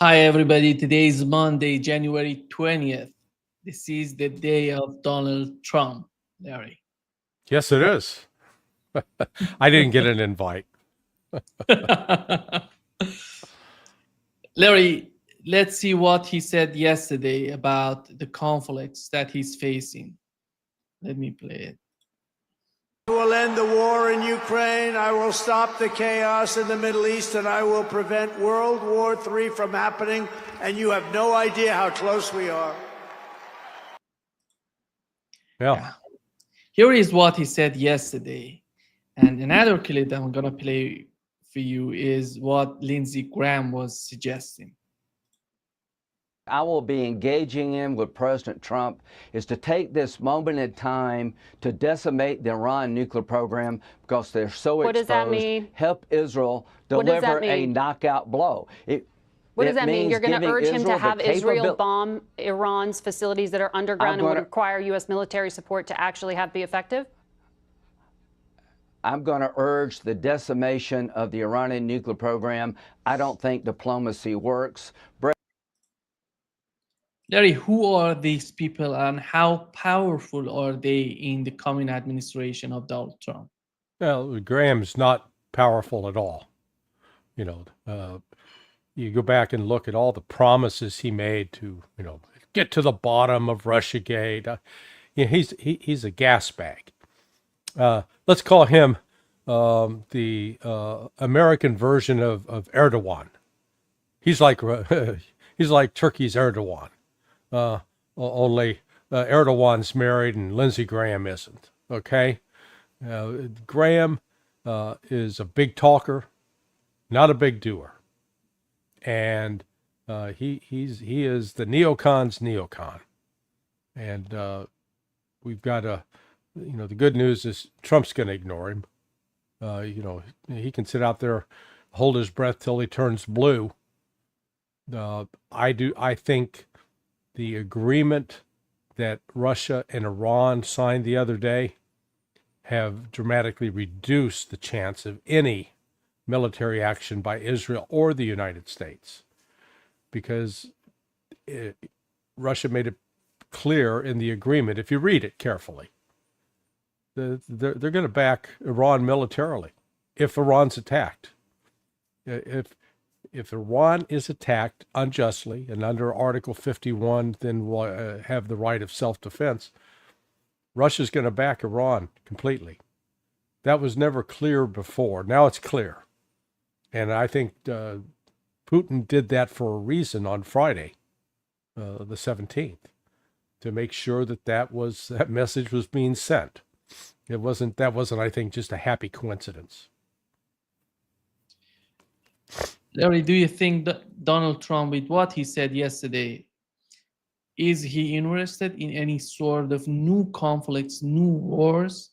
Hi, everybody. Today is Monday, January 20th. This is the day of Donald Trump, Larry. Yes, it is. I didn't get an invite. Larry, let's see what he said yesterday about the conflicts that he's facing. Let me play it. I will end the war in Ukraine. I will stop the chaos in the Middle East, and I will prevent World War III from happening. And you have no idea how close we are. Yeah. Here is what he said yesterday. And another clip that I'm going to play for you is what Lindsey Graham was suggesting. I will be engaging in with President Trump is to take this moment in time to decimate the Iran nuclear program because they're so What exposed. does that mean? Help Israel What does that deliver a mean? knockout blow. What does that mean? means You're going to giving urge him to Israel the have Israel capabil- bomb Iran's facilities that are underground and would require U.S. military support to actually be effective? I'm going to urge the decimation of the Iranian nuclear program. I don't think diplomacy works. Larry, who are these people and how powerful are they in the coming administration of Donald Trump? Well, Graham's not powerful at all. You go back and look at all the promises he made to, get to the bottom of Russiagate. He's a gas bag. Let's call him the American version of Erdogan. He's like he's like Turkey's Erdogan. Only Erdogan's married and Lindsey Graham isn't. Okay, Graham is a big talker, not a big doer, and he is the neocon's neocon, and we've got the good news is Trump's going to ignore him. He can sit out there, hold his breath till he turns blue. I think the agreement that Russia and Iran signed the other day have dramatically reduced the chance of any military action by Israel or the United States, because Russia made it clear in the agreement, if you read it carefully, they're going to back Iran militarily if Iran's attacked. If Iran is attacked unjustly and under Article 51, then we'll have the right of self-defense. Russia's going to back Iran completely. That was never clear before. Now it's clear. And I think Putin did that for a reason on Friday, the 17th, to make sure that message was being sent. That wasn't, I think, just a happy coincidence. Larry, do you think that Donald Trump, with what he said yesterday, is he interested in any sort of new conflicts, new wars?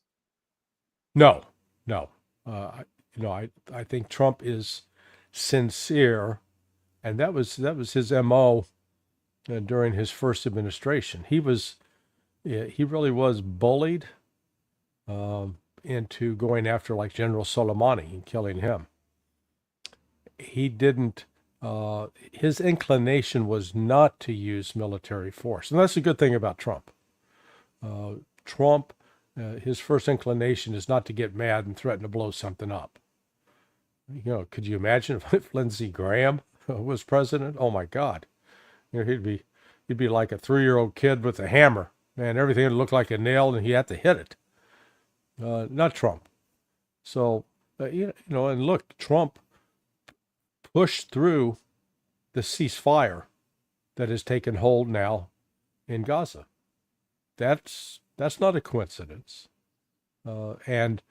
No. I think Trump is sincere, and that was his MO during his first administration. He really was bullied into going after like General Soleimani and killing him. He didn't. His inclination was not to use military force, and that's a good thing about Trump. His first inclination is not to get mad and threaten to blow something up. Could you imagine if Lindsey Graham was president? Oh my God, he'd be like a 3-year-old kid with a hammer, man. Everything would look like a nail, and he had to hit it. Not Trump. So and look, Trump pushed through the ceasefire that has taken hold now in Gaza. That's not a coincidence. And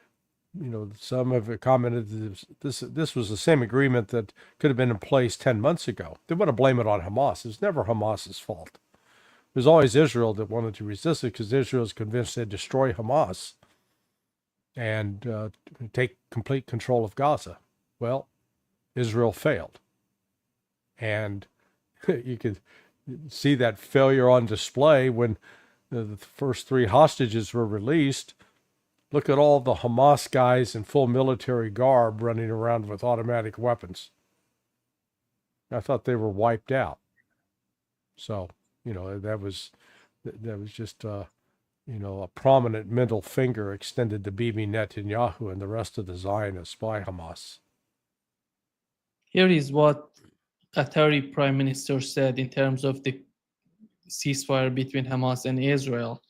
some have commented this was the same agreement that could have been in place 10 months ago. They want to blame it on Hamas. It's never Hamas's fault. It was always Israel that wanted to resist it because Israel is convinced they'd destroy Hamas and take complete control of Gaza. Well, Israel failed. And you could see that failure on display when the first 3 hostages were released. Look at all the Hamas guys in full military garb running around with automatic weapons. I thought they were wiped out. So, that was just, a prominent middle finger extended to Bibi Netanyahu and the rest of the Zionists by Hamas. Here is what Qatari Prime Minister said in terms of the ceasefire between Hamas and Israel.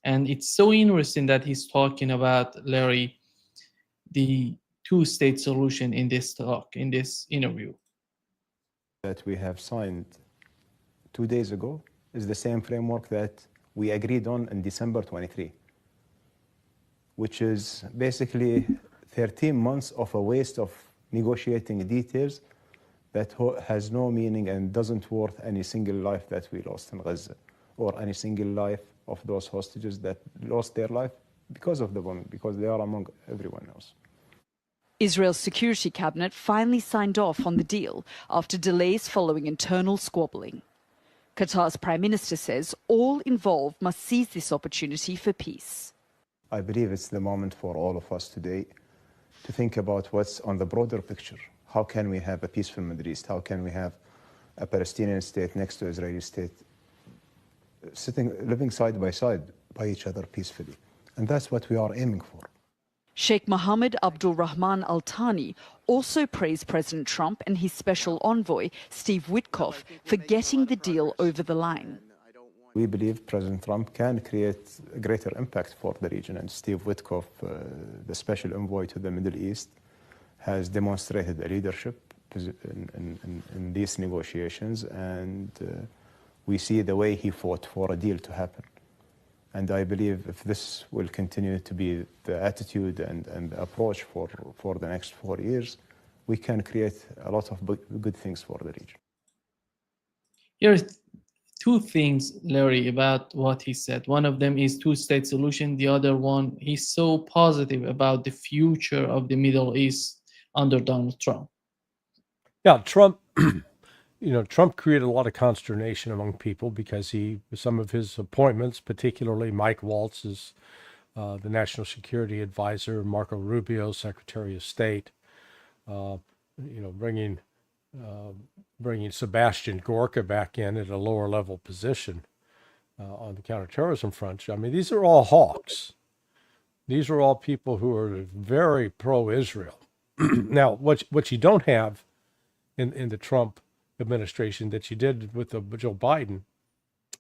And it's so interesting that he's talking about, Larry, the two-state solution in this talk, in this interview. That we have signed 2 days ago is the same framework that we agreed on in December 23, which is basically 13 months of a waste of negotiating details that has no meaning and doesn't worth any single life that we lost in Gaza, or any single life of those hostages that lost their life because of the bombing, because they are among everyone else. Israel's security cabinet finally signed off on the deal after delays following internal squabbling. Qatar's prime minister says all involved must seize this opportunity for peace. I believe it's the moment for all of us today to think about what's on the broader picture. How can we have a peaceful Middle East? How can we have a Palestinian state next to Israeli state, living side by each other peacefully? And that's what we are aiming for. Sheikh Mohammed Abdul Rahman Al Thani also praised President Trump and his special envoy, Steve Witkoff, for getting the deal over the line. We believe President Trump can create a greater impact for the region, and Steve Witkoff, the special envoy to the Middle East, has demonstrated a leadership in these negotiations, and we see the way he fought for a deal to happen. And I believe if this will continue to be the attitude and the approach for the next 4 years, we can create a lot of good things for the region. Here are two things, Larry, about what he said. One of them is two-state solution. The other one, he's so positive about the future of the Middle East under Donald Trump. Yeah, Trump Trump created a lot of consternation among people because some of his appointments, particularly Mike Waltz as the National Security Advisor, Marco Rubio, Secretary of State, bringing Sebastian Gorka back in at a lower level position on the counterterrorism front. I mean, these are all hawks. These are all people who are very pro-Israel. Now, what you don't have in the Trump administration that you did with Joe Biden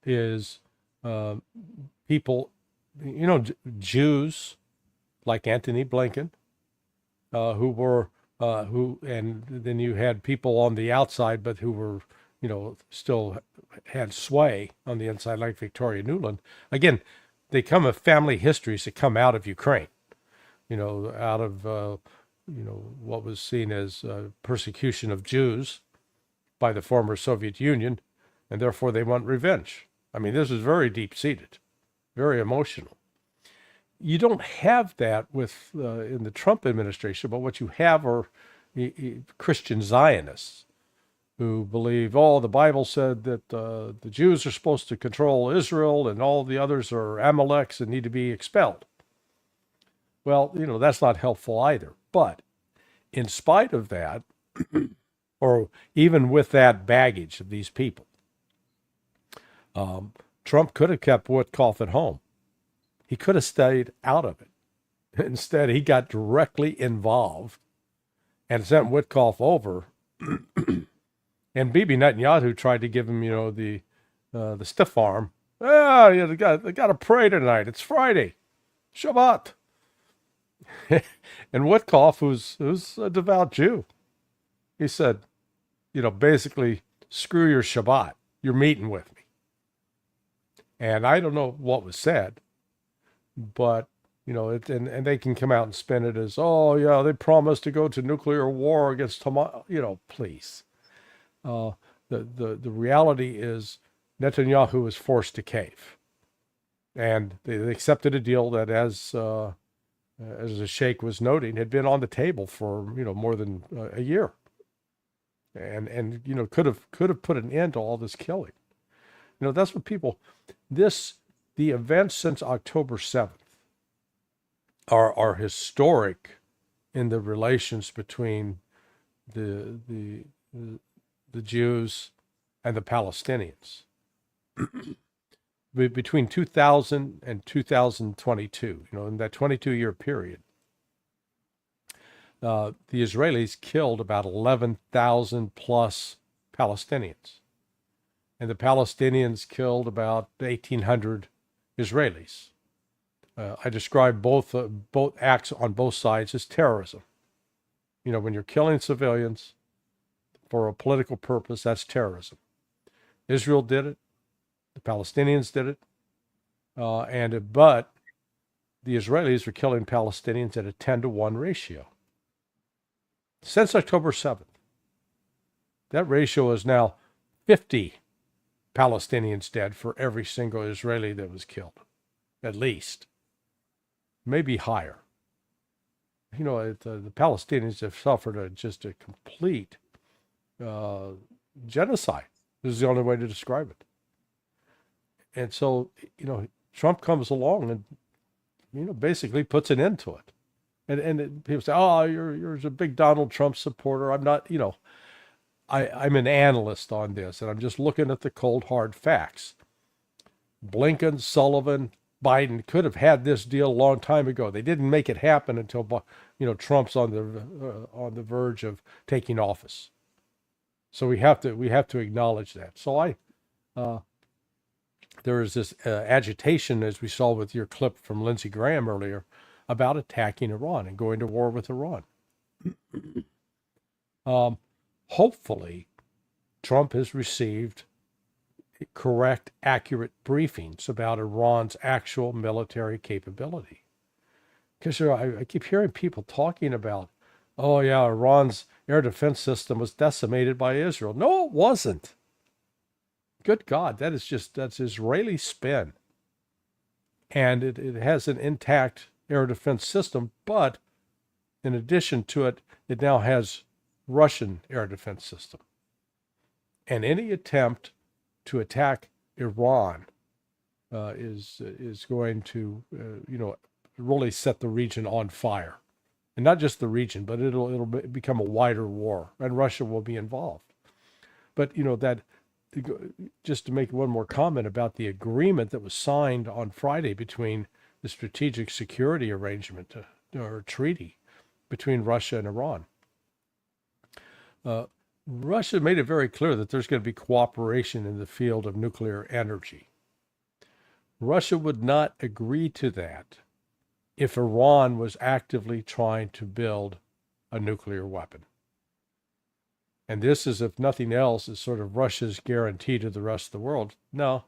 is people, Jews like Anthony Blinken, and then you had people on the outside, but who were, still had sway on the inside, like Victoria Nuland. Again, they come of family histories that come out of Ukraine, out of, what was seen as persecution of Jews by the former Soviet Union, and therefore they want revenge. I mean, this is very deep-seated, very emotional. You don't have that with in the Trump administration, but what you have are Christian Zionists who believe, the Bible said that the Jews are supposed to control Israel and all the others are Amaleks and need to be expelled. Well, that's not helpful either. But in spite of that, or even with that baggage of these people, Trump could have kept Witkoff at home. He could have stayed out of it. Instead, he got directly involved and sent Witkoff over. And Bibi Netanyahu tried to give him, the stiff arm. They got to pray tonight. It's Friday, Shabbat. And Witkoff, who's a devout Jew, he said, basically, screw your Shabbat. You're meeting with me. And I don't know what was said, but, and they can come out and spin it as, they promised to go to nuclear war against Hamas. Please. The reality is Netanyahu was forced to cave. And they accepted a deal that, as the Sheikh was noting, had been on the table for, more than a year. And could have put an end to all this killing. That's what the events since October 7th are historic in the relations between the the Jews, and the Palestinians. Between 2000 and 2022, in that 22-year period, the Israelis killed about 11,000 plus Palestinians, and the Palestinians killed about 1,800 Israelis. I describe both acts on both sides as terrorism. When you're killing civilians for a political purpose, that's terrorism. Israel did it. The Palestinians did it. But the Israelis are killing Palestinians at a 10-to-1 ratio. Since October 7th, that ratio is now 50 Palestinians dead for every single Israeli that was killed, at least. Maybe higher. The Palestinians have suffered just a complete genocide. This is the only way to describe it. And so, Trump comes along and, basically puts an end to it. And people say, oh, you're a big Donald Trump supporter. I'm not, I'm an analyst on this, and I'm just looking at the cold, hard facts. Blinken, Sullivan, Biden could have had this deal a long time ago. They didn't make it happen until, Trump's on the verge of taking office. So we have to acknowledge that. So there is this agitation, as we saw with your clip from Lindsey Graham earlier, about attacking Iran and going to war with Iran. Hopefully, Trump has received correct, accurate briefings about Iran's actual military capability. Because I keep hearing people talking about, oh yeah, Iran's air defense system was decimated by Israel. No, it wasn't. Good God, that's Israeli spin. And it has an intact air defense system, but in addition to it, it now has Russian air defense system. And any attempt to attack Iran is going to really set the region on fire, and not just the region, but it'll become a wider war, and Russia will be involved. But that, just to make one more comment about the agreement that was signed on Friday between the Strategic Security Arrangement or treaty between Russia and Iran. Russia made it very clear that there's going to be cooperation in the field of nuclear energy. Russia would not agree to that if Iran was actively trying to build a nuclear weapon. And this is, if nothing else, is sort of Russia's guarantee to the rest of the world. No,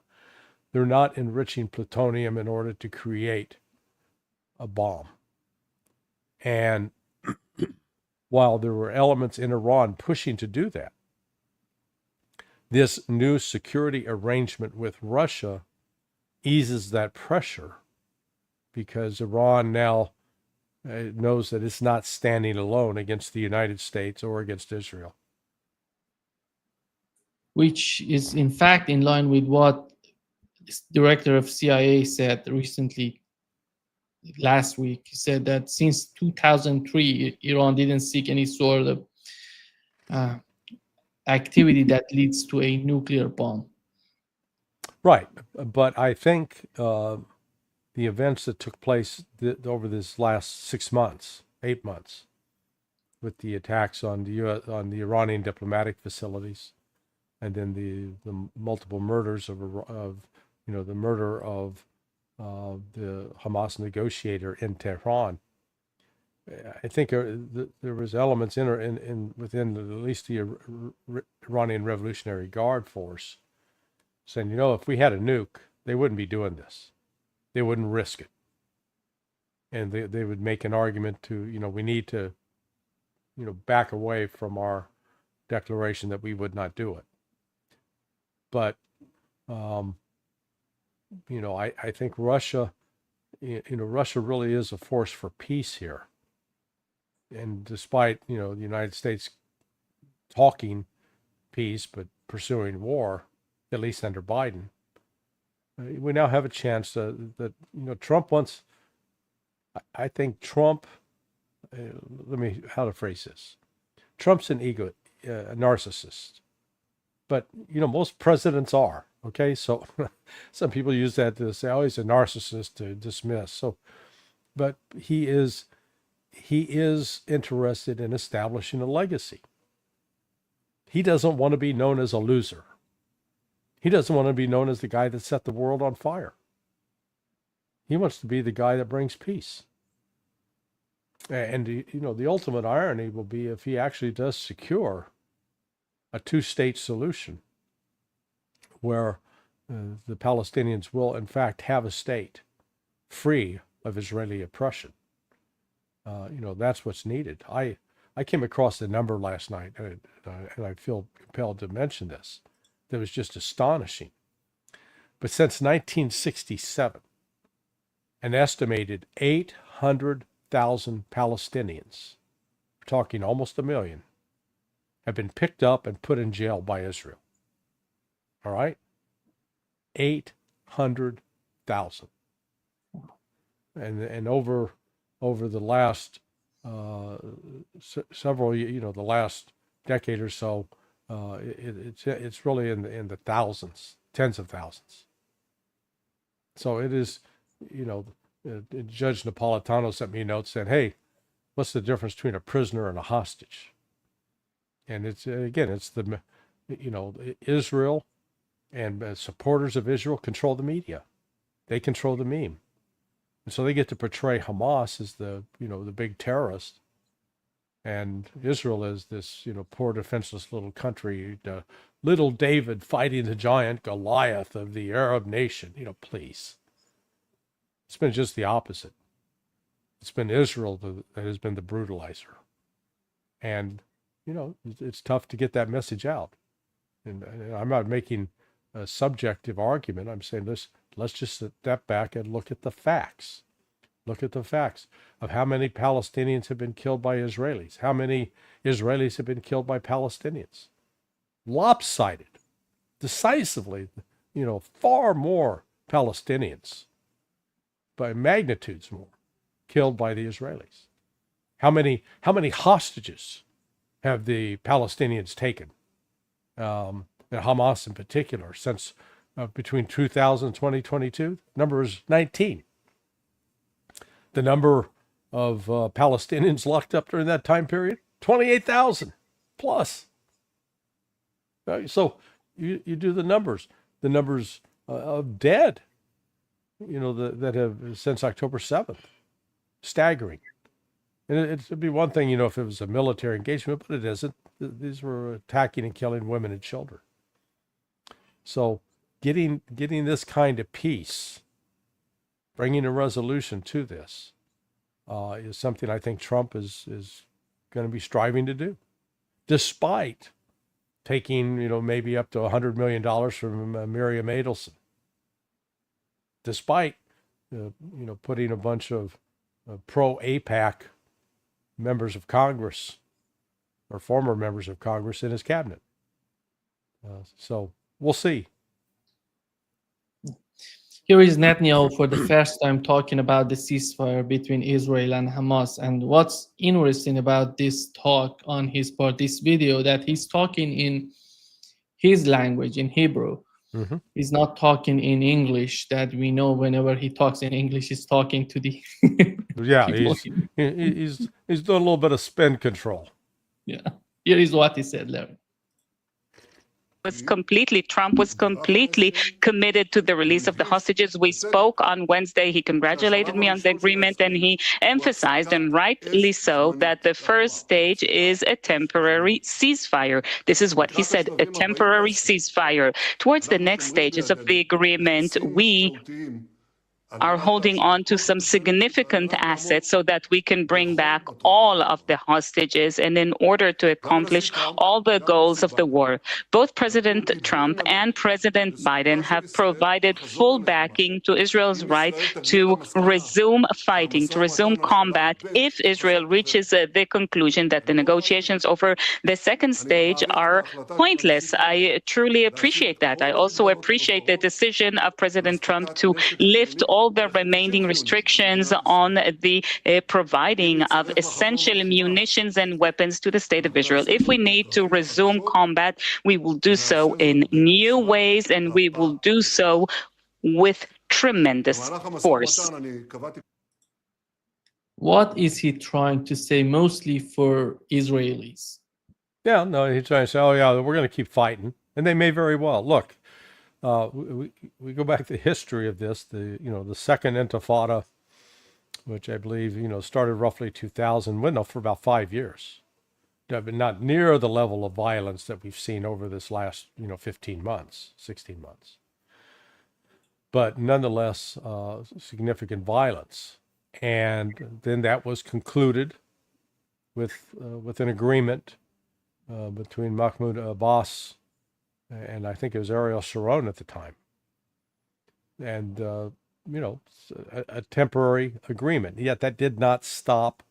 they're not enriching plutonium in order to create a bomb. And while there were elements in Iran pushing to do that, this new security arrangement with Russia eases that pressure, because Iran now knows that it's not standing alone against the United States or against Israel. Which is in fact in line with what the director of CIA said recently. Last week, he said that since 2003, Iran didn't seek any sort of activity that leads to a nuclear bomb. Right, but I think the events that took place over this last 8 months, with the attacks on the Iranian diplomatic facilities, and then the multiple murders of the murder of the Hamas negotiator in Tehran. I think there was elements within at least the Iranian Revolutionary Guard force saying, if we had a nuke, they wouldn't be doing this. They wouldn't risk it. And they would make an argument to, we need to, back away from our declaration that we would not do it. But, I think Russia, Russia really is a force for peace here. And despite, the United States talking peace, but pursuing war, at least under Biden, we now have a chance that Trump wants, I think Trump, how to phrase this. Trump's an a narcissist. But, most presidents are, okay? So some people use that to say, oh, he's a narcissist, to dismiss. So, but he is interested in establishing a legacy. He doesn't want to be known as a loser. He doesn't want to be known as the guy that set the world on fire. He wants to be the guy that brings peace. And, the ultimate irony will be if he actually does secure a two-state solution where the Palestinians will, in fact, have a state free of Israeli oppression. That's what's needed. I came across a number last night, and I feel compelled to mention this, that was just astonishing. But since 1967, an estimated 800,000 Palestinians, we're talking almost 1 million, have been picked up and put in jail by Israel. All right? 800,000. And over the last several, the last decade or so, it's really in the thousands, tens of thousands. So it is, Judge Napolitano sent me a note saying, hey, what's the difference between a prisoner and a hostage? And it's the, Israel and supporters of Israel control the media. They control the meme. And so they get to portray Hamas as the big terrorist, and Israel as this, poor defenseless little country, little David fighting the giant Goliath of the Arab nation. Please. It's been just the opposite. It's been Israel that has been the brutalizer. And, it's tough to get that message out. And I'm not making a subjective argument. I'm saying let's just step back and look at the facts. Look at the facts of how many Palestinians have been killed by Israelis. How many Israelis have been killed by Palestinians. Lopsided, decisively, far more Palestinians, by magnitudes more, killed by the Israelis. How many hostages have the Palestinians taken? And Hamas in particular, since between 2000 and 2022, number is 19. The number of Palestinians locked up during that time period, 28,000 plus. So you do the numbers of dead, that have since October 7th, staggering. And it'd be one thing, if it was a military engagement, but it isn't. These were attacking and killing women and children. So getting this kind of peace, bringing a resolution to this, is something I think Trump is going to be striving to do, despite taking, maybe up to $100 million from Miriam Adelson, despite, putting a bunch of pro-AIPAC members of Congress or former members of Congress in his cabinet. So we'll see. Here is Netanyahu for the first time talking about the ceasefire between Israel and Hamas. And what's interesting about this talk on his part, this video, that he's talking in his language, in Hebrew. Mm-hmm. He's not talking in English, that we know whenever he talks in English, he's talking to the yeah, he's doing a little bit of spin control. Yeah. Here is what he said, Larry. Trump was completely committed to the release of the hostages. We spoke on Wednesday. He congratulated me on the agreement, and he emphasized, and rightly so, that the first stage is a temporary ceasefire. This is what he said, a temporary ceasefire. Towards the next stages of the agreement, we are holding on to some significant assets so that we can bring back all of the hostages, and in order to accomplish all the goals of the war. Both President Trump and President Biden have provided full backing to Israel's right to resume fighting, to resume combat, if Israel reaches the conclusion that the negotiations over the second stage are pointless. I truly appreciate that. I also appreciate the decision of President Trump to lift all all the remaining restrictions on the providing of essential munitions and weapons to the State of Israel. If we need to resume combat, we will do so in new ways, and we will do so with tremendous force. What is he trying to say mostly for Israelis? Yeah, no, he's trying to say, oh, yeah, we're going to keep fighting. And they may very well. Look, we go back to the history of this, the Second Intifada, which I believe, started roughly 2000, went for about 5 years. But not near the level of violence that we've seen over this last, 15 months, 16 months. But nonetheless, significant violence. And then that was concluded with an agreement between Mahmoud Abbas and I think it was Ariel Sharon at the time. And, a temporary agreement. Yet that did not stop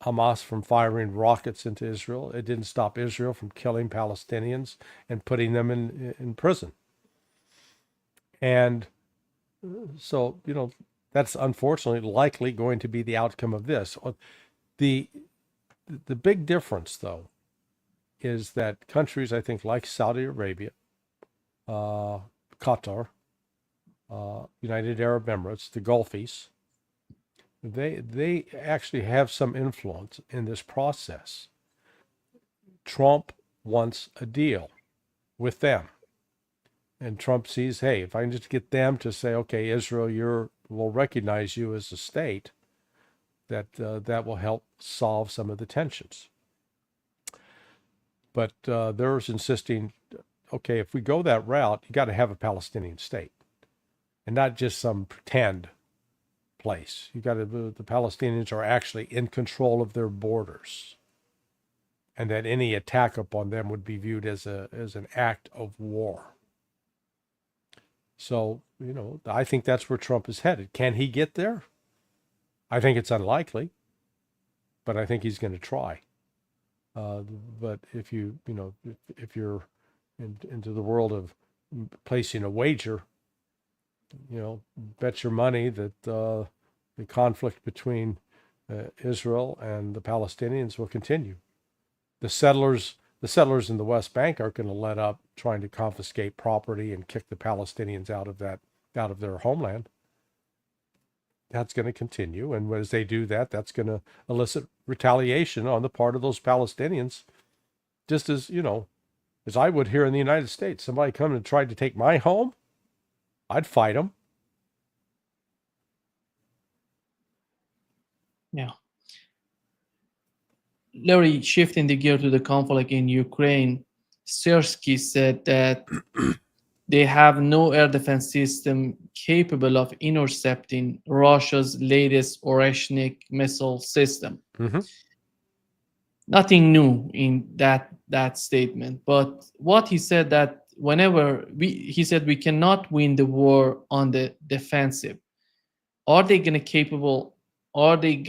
Hamas from firing rockets into Israel. It didn't stop Israel from killing Palestinians and putting them in prison. And so, that's unfortunately likely going to be the outcome of this. The big difference, though, is that countries, I think, like Saudi Arabia, Qatar, United Arab Emirates, the Gulfies, they actually have some influence in this process. Trump wants a deal with them. And Trump sees, hey, if I can just get them to say, okay, Israel, we'll recognize you as a state, that will help solve some of the tensions. But they're insisting, okay, if we go that route, you got to have a Palestinian state, and not just some pretend place. You got to. The Palestinians are actually in control of their borders, and that any attack upon them would be viewed as an act of war. So, I think that's where Trump is headed. Can he get there? I think it's unlikely, but I think he's going to try. But if if you're into the world of placing a wager, bet your money that the conflict between Israel and the Palestinians will continue. The settlers in the West Bank aren't going to let up trying to confiscate property and kick the Palestinians out of their homeland. That's going to continue, and as they do that, that's going to elicit retaliation on the part of those Palestinians, just as as I would here in the United States. Somebody come and tried to take my home, I'd fight them. Yeah. Larry, shifting the gear to the conflict in Ukraine, Sersky said that they have no air defense system capable of intercepting Russia's latest Oreshnik missile system. Mm-hmm. Nothing new in that statement, but what he said that he said we cannot win the war on the defensive. Are they going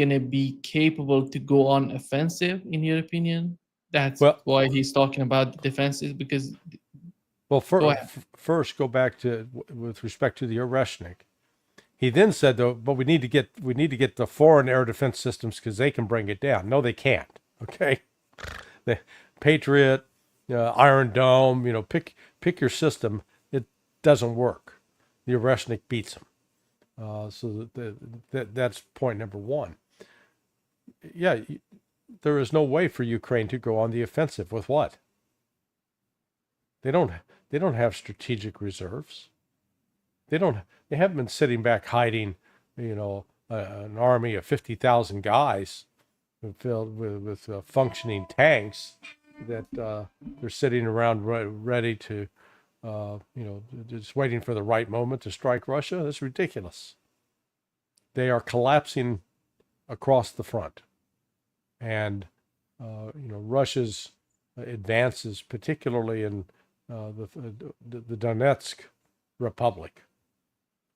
to be capable to go on offensive, in your opinion? That's why he's talking about the defensive, because... Well, first go back to with respect to the Oreshnik. He then said, though, but we need to get the foreign air defense systems because they can bring it down. No, they can't. Okay, the Patriot, Iron Dome, pick your system. It doesn't work. The Oreshnik beats them. So that's point number one. Yeah, there is no way for Ukraine to go on the offensive with what? They don't have strategic reserves. They haven't been sitting back hiding, an army of 50,000 guys filled with functioning tanks that they're sitting around ready to, just waiting for the right moment to strike Russia. That's ridiculous. They are collapsing across the front, and Russia's advances, particularly in the Donetsk Republic.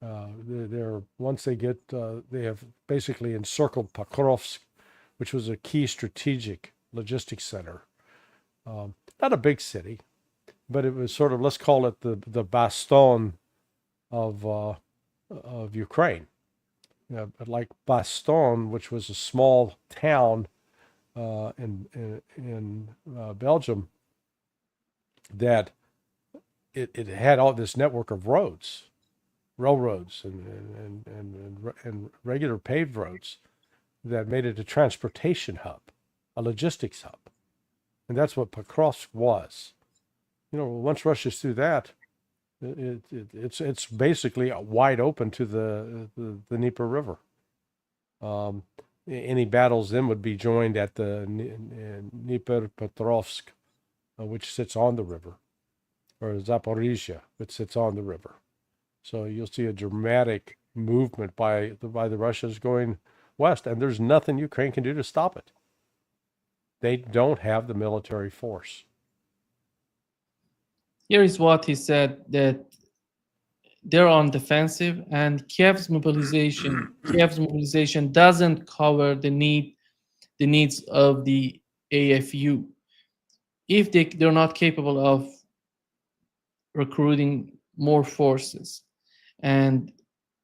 Once they have basically encircled Pokrovsk, which was a key strategic logistics center. Not a big city, but it was sort of, let's call it the bastion of of Ukraine. Like Bastogne, which was a small town in Belgium, that it had all this network of roads, railroads, and regular paved roads that made it a transportation hub, a logistics hub. And that's what Pokrovsk was. Once Russia's through that, it's basically wide open to the Dnieper River. Any battles then would be joined at the Dnipropetrovsk, which sits on the river, or Zaporizhia, which sits on the river. So you'll see a dramatic movement by the Russians going west, and there's nothing Ukraine can do to stop it. They don't have the military force. Here is what he said, that they're on defensive, and Kiev's mobilization doesn't cover the needs of the AFU. If they're not capable of recruiting more forces, and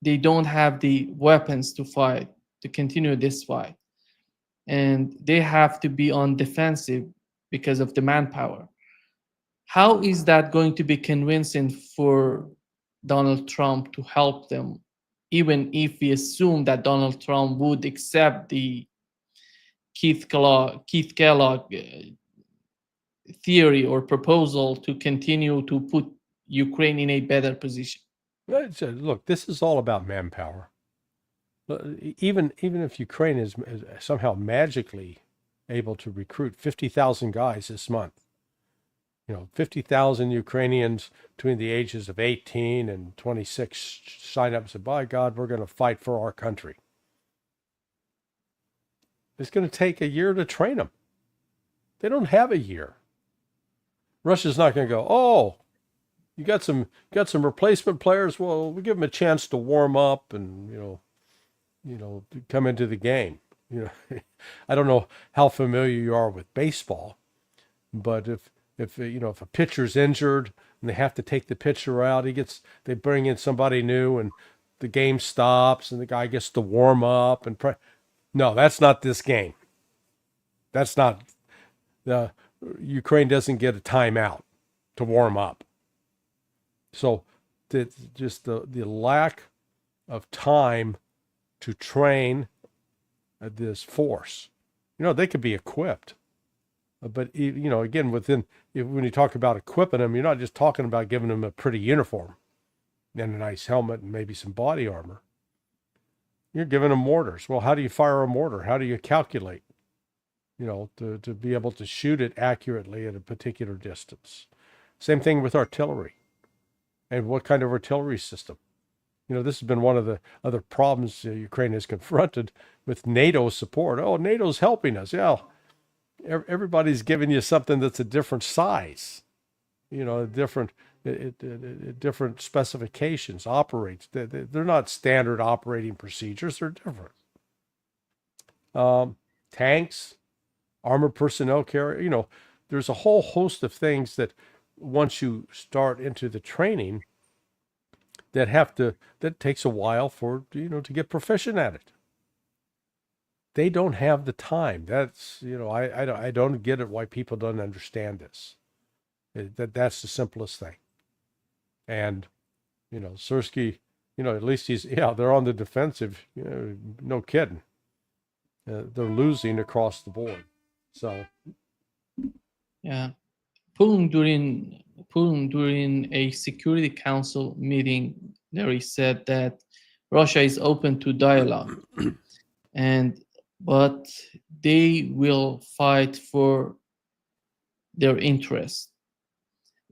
they don't have the weapons to fight, to continue this fight, and they have to be on defensive because of the manpower. How is that going to be convincing for Donald Trump to help them, even if we assume that Donald Trump would accept the Keith Kellogg theory or proposal to continue to put Ukraine in a better position? Look, this is all about manpower. Even if Ukraine is somehow magically able to recruit 50,000 guys this month, 50,000 Ukrainians between the ages of 18 and 26 sign up and say, by God, we're going to fight for our country. It's going to take a year to train them. They don't have a year. Russia's not going to go, oh, you got some replacement players. Well, we give them a chance to warm up and, to come into the game. I don't know how familiar you are with baseball, but if a pitcher's injured and they have to take the pitcher out, they bring in somebody new and the game stops and the guy gets to warm up and no, that's not this game. That's not Ukraine doesn't get a timeout to warm up. So just the lack of time to train this force. They could be equipped. But, again, when you talk about equipping them, you're not just talking about giving them a pretty uniform and a nice helmet and maybe some body armor. You're giving them mortars. Well, how do you fire a mortar? How do you calculate, to be able to shoot it accurately at a particular distance? Same thing with artillery. And what kind of artillery system? This has been one of the other problems Ukraine has confronted with NATO support. Oh, NATO's helping us. Yeah. Everybody's giving you something that's a different size, different specifications, operates. They're not standard operating procedures. They're different. Tanks, armored personnel carrier, there's a whole host of things that once you start into the training that takes a while to get proficient at it. They don't have the time. That's, I don't get it why people don't understand this. That's the simplest thing. And, Syrskyi, at least they're on the defensive, no kidding. They're losing across the board. So. Yeah. Putin during a Security Council meeting, Larry said that Russia is open to dialogue. But they will fight for their interest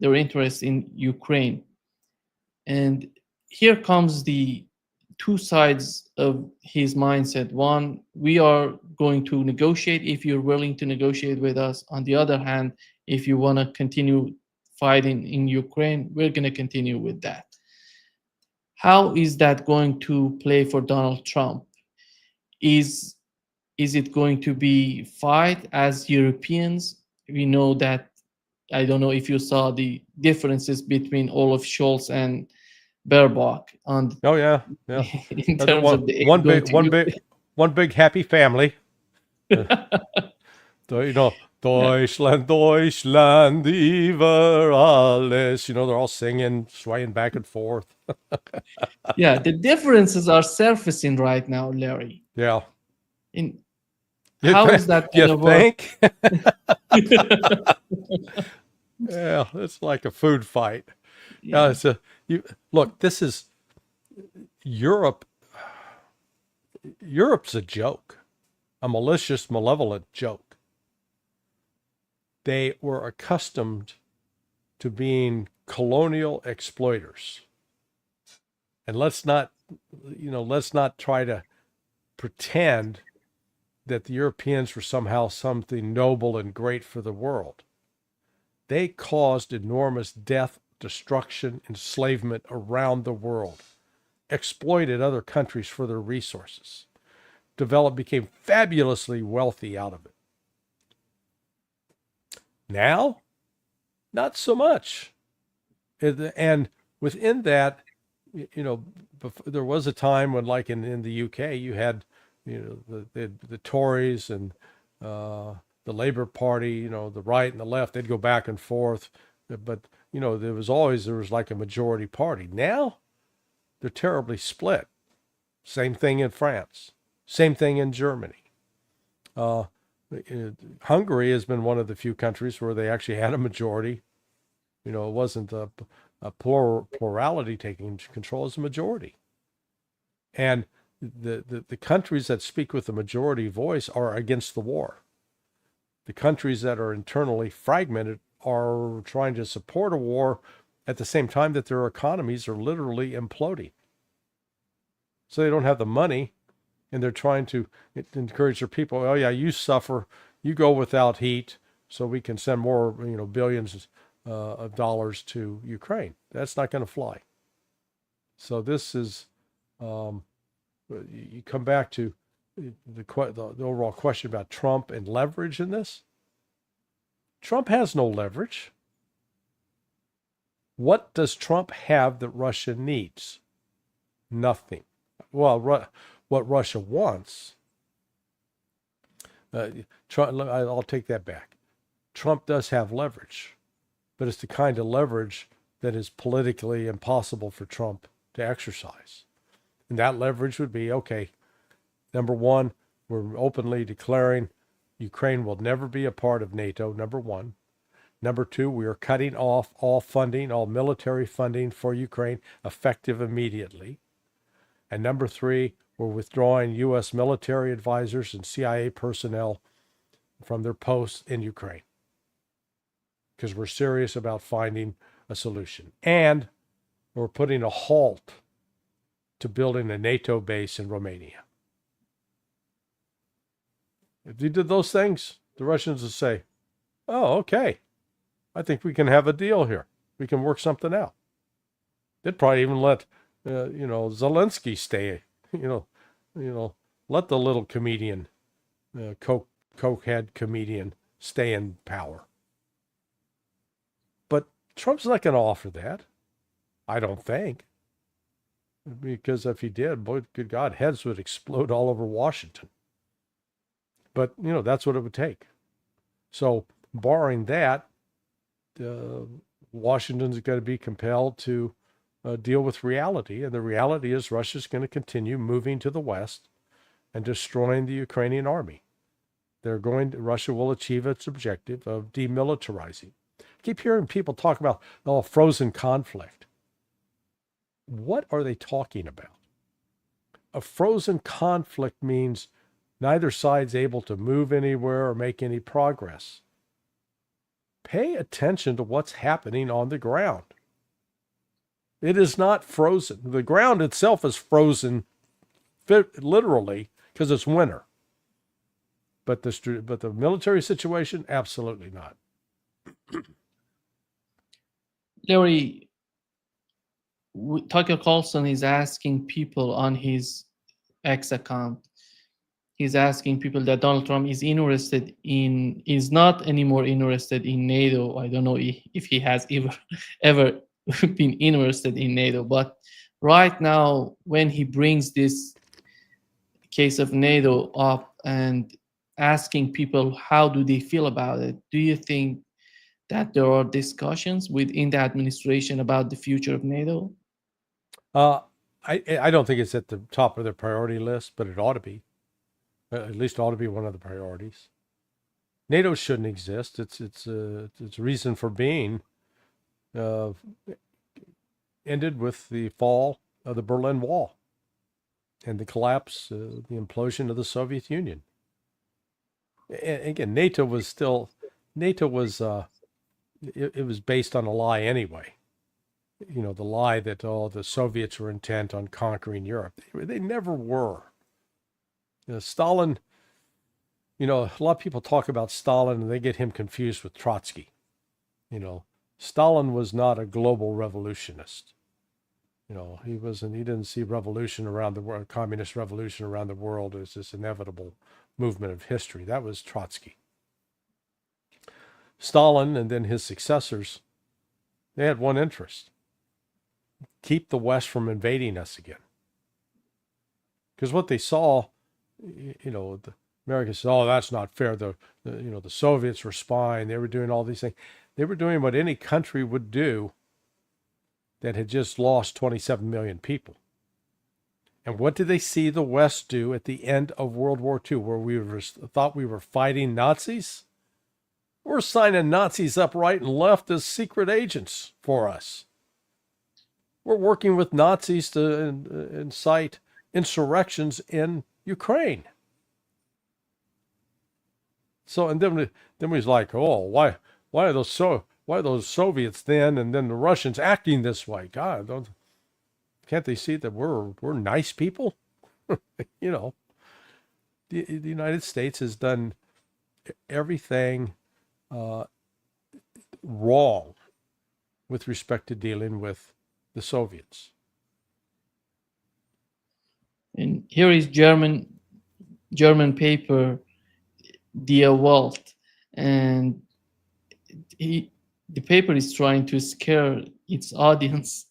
in Ukraine. And here comes the two sides of his mindset. One, we are going to negotiate if you're willing to negotiate with us. On the other hand, if you want to continue fighting in Ukraine, we're going to continue with that. How is that going to play for Donald Trump? Is it going to be fight as Europeans? We know that, I don't know if you saw the differences between Olaf Scholz and Baerbock on Oh yeah. in terms of the one big happy family. Deutschland, Deutschland über alles. They're all singing, swaying back and forth. Yeah, the differences are surfacing right now, Larry. Yeah. How is that you going to work? Yeah, it's like a food fight. Yeah. Look, this is Europe. Europe's a joke, a malicious, malevolent joke. They were accustomed to being colonial exploiters. And let's not try to pretend that the Europeans were somehow something noble and great for the world. They caused enormous death, destruction, enslavement around the world, exploited other countries for their resources, became fabulously wealthy out of it. Now, not so much. And within that, there was a time when, like in the UK, you had, the Tories and the Labour Party, the right and the left, they'd go back and forth. But, there was like a majority party. Now, they're terribly split. Same thing in France. Same thing in Germany. Hungary has been one of the few countries where they actually had a majority. It wasn't a plurality taking control, as a majority. And the countries that speak with the majority voice are against the war. The countries that are internally fragmented are trying to support a war at the same time that their economies are literally imploding. So they don't have the money, and they're trying to encourage their people, oh yeah, you suffer, you go without heat, so we can send more, billions of dollars to Ukraine. That's not going to fly. So this is, you come back to the overall question about Trump and leverage in this. Trump has no leverage. What does Trump have that Russia needs? Nothing. Well, what Russia wants, I'll take that back. Trump does have leverage, but it's the kind of leverage that is politically impossible for Trump to exercise. And that leverage would be, okay, number one, we're openly declaring Ukraine will never be a part of NATO, number one. Number two, we are cutting off all funding, all military funding for Ukraine, effective immediately. And number three, we're withdrawing U.S. military advisors and CIA personnel from their posts in Ukraine, because we're serious about finding a solution. And we're putting a halt to building a NATO base in Romania. If you did those things, the Russians would say, oh, okay, I think we can have a deal here. We can work something out. They'd probably even let, Zelensky stay, let the little comedian, cokehead comedian stay in power. But Trump's not going to offer that, I don't think. Because if he did, boy, good God, heads would explode all over Washington. But, that's what it would take. So, barring that, Washington's going to be compelled to deal with reality. And the reality is Russia's going to continue moving to the west and destroying the Ukrainian army. Russia will achieve its objective of demilitarizing. I keep hearing people talk about, frozen conflict. What are they talking about? A frozen conflict means neither side's able to move anywhere or make any progress. Pay attention to what's happening on the ground. It is not frozen. The ground itself is frozen literally because it's winter. But the military situation, absolutely not. Larry, Tucker Carlson is asking people on his X account, he's asking people that Donald Trump is not anymore interested in NATO. I don't know if he has ever been interested in NATO. But right now, when he brings this case of NATO up and asking people how do they feel about it, do you think that there are discussions within the administration about the future of NATO? I don't think it's at the top of their priority list, but it ought to be. At least it ought to be one of the priorities. NATO shouldn't exist. Its reason for being ended with the fall of the Berlin Wall and the collapse, the implosion of the Soviet Union. And again, NATO was it was based on a lie anyway. You know, the lie that the Soviets were intent on conquering Europe. They never were. You know, Stalin. You know, a lot of people talk about Stalin and they get him confused with Trotsky. You know, Stalin was not a global revolutionist. You know, he didn't see revolution around the world, communist revolution around the world as this inevitable movement of history. That was Trotsky. Stalin and then his successors, they had one interest: keep the West from invading us again. Because what they saw, you know, the America said, "Oh, that's not fair." The Soviets were spying. They were doing all these things. They were doing what any country would do that had just lost 27 million people. And what did they see the West do at the end of World War II, where we thought we were fighting Nazis? We're signing Nazis up right and left as secret agents for us. We're working with Nazis to incite insurrections in Ukraine. So, and then we was like, oh, why are those Soviets then and then the Russians acting this way? God, can't they see that we're nice people? You know, the United States has done everything wrong with respect to dealing with the Soviets. And here is German paper, Die Welt, and the paper is trying to scare its audience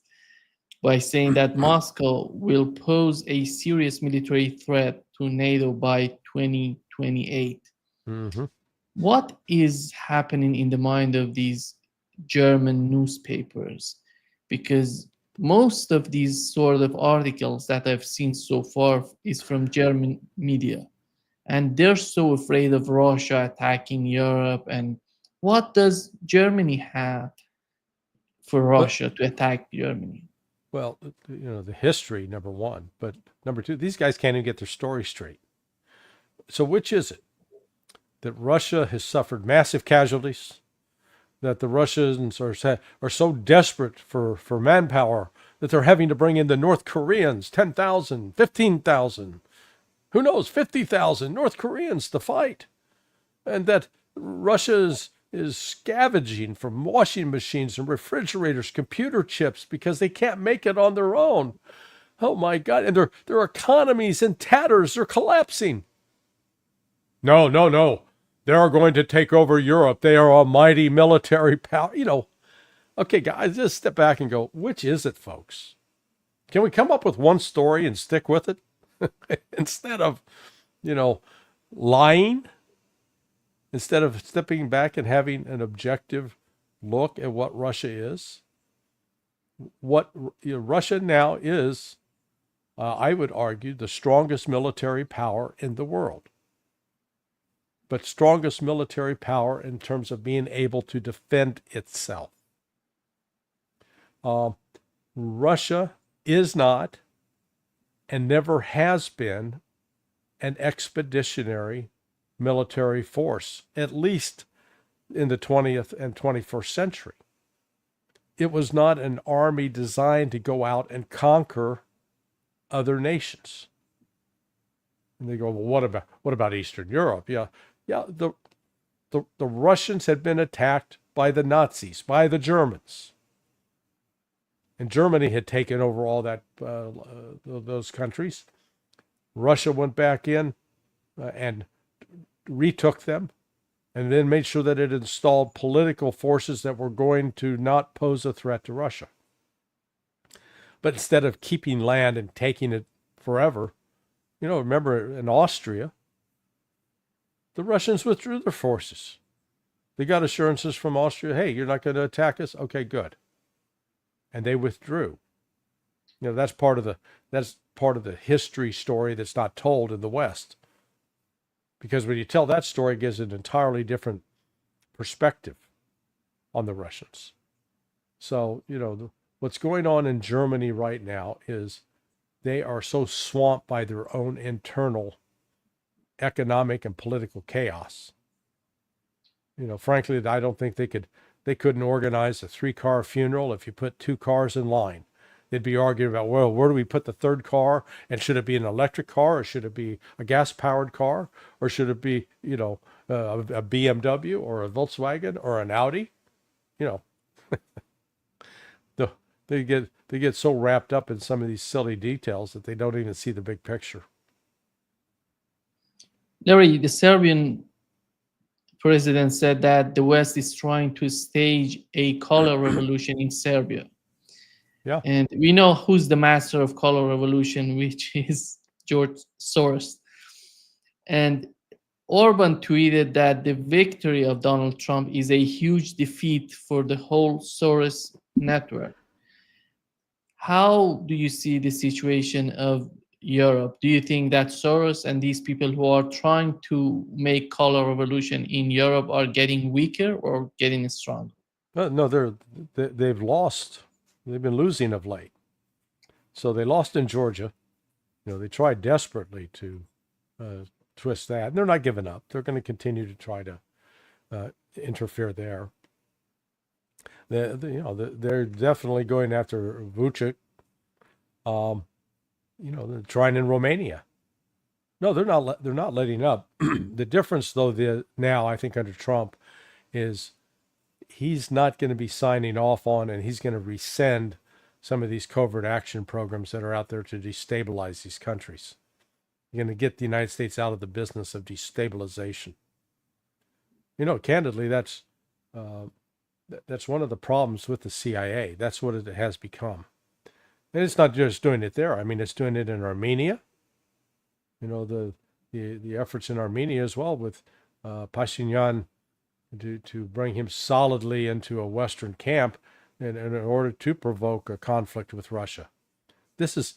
by saying that Moscow will pose a serious military threat to NATO by 2028. Mm-hmm. What is happening in the mind of these German newspapers? Because most of these sort of articles that I've seen so far is from German media. And they're so afraid of Russia attacking Europe. And what does Germany have for Russia to attack Germany? Well, you know, the history, number one. But number two, these guys can't even get their story straight. So which is it? That Russia has suffered massive casualties, that the Russians are so desperate for manpower that they're having to bring in the North Koreans, 10,000, 15,000, who knows, 50,000 North Koreans to fight, and that Russia is scavenging from washing machines and refrigerators, computer chips, because they can't make it on their own. Oh my God, and their economy's in tatters, they're collapsing. No. They are going to take over Europe. They are a mighty military power. You know, okay, guys, just step back and go, which is it, folks? Can we come up with one story and stick with it? Instead of, you know, lying, instead of stepping back and having an objective look at what Russia is. What Russia now is, I would argue, the strongest military power in the world. But strongest military power in terms of being able to defend itself. Russia is not and never has been an expeditionary military force, at least in the 20th and 21st century. It was not an army designed to go out and conquer other nations. And they go, well, what about Eastern Europe? Yeah, the Russians had been attacked by the Nazis, by the Germans. And Germany had taken over all that those countries. Russia went back in and retook them, and then made sure that it installed political forces that were going to not pose a threat to Russia. But instead of keeping land and taking it forever, remember in Austria, the Russians withdrew their forces. They got assurances from Austria, hey, you're not going to attack us? Okay, good. And they withdrew. That's part of the history story that's not told in the West. Because when you tell that story, it gives an entirely different perspective on the Russians. So, what's going on in Germany right now is they are so swamped by their own internal economic and political chaos. Frankly, I don't think they couldn't organize a 3-car funeral if you put 2 cars in line. They'd be arguing about, well, where do we put the 3rd car? And should it be an electric car, or should it be a gas-powered car? Or should it be, a BMW or a Volkswagen or an Audi? They get so wrapped up in some of these silly details that they don't even see the big picture. Larry, the Serbian president said that the West is trying to stage a color revolution in Serbia. Yeah. And we know who's the master of color revolution, which is George Soros. And Orban tweeted that the victory of Donald Trump is a huge defeat for the whole Soros network. How do you see the situation of Europe? Do you think that Soros and these people who are trying to make color revolution in Europe are getting weaker or getting stronger? No, they've lost. They've been losing of late. So they lost in Georgia. They tried desperately to twist that. And they're not giving up. They're going to continue to try to interfere there. They're definitely going after Vucic. They're trying in Romania. No, they're not letting up. The difference, though, now I think under Trump is he's not going to be signing off on, and he's going to rescind some of these covert action programs that are out there to destabilize these countries. You're going to get the United States out of the business of destabilization. Candidly, that's one of the problems with the CIA. That's what it has become. And it's not just doing it there. I mean, it's doing it in Armenia. The efforts in Armenia as well with Pashinyan to bring him solidly into a Western camp in order to provoke a conflict with Russia. This is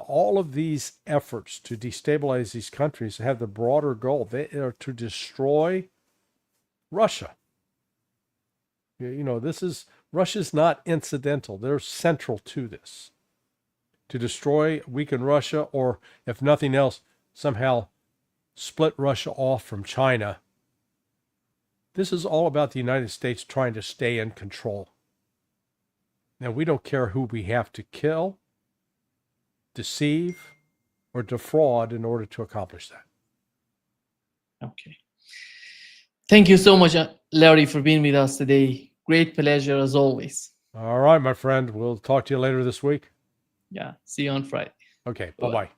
all of these efforts to destabilize these countries have the broader goal. They are to destroy Russia. Russia's not incidental. They're central to this. To destroy, weaken Russia, or if nothing else, somehow split Russia off from China. This is all about the United States trying to stay in control. Now, we don't care who we have to kill, deceive, or defraud in order to accomplish that. Okay. Thank you so much, Larry, for being with us today. Great pleasure as always. All right, my friend. We'll talk to you later this week. Yeah. See you on Friday. Okay. Bye-bye.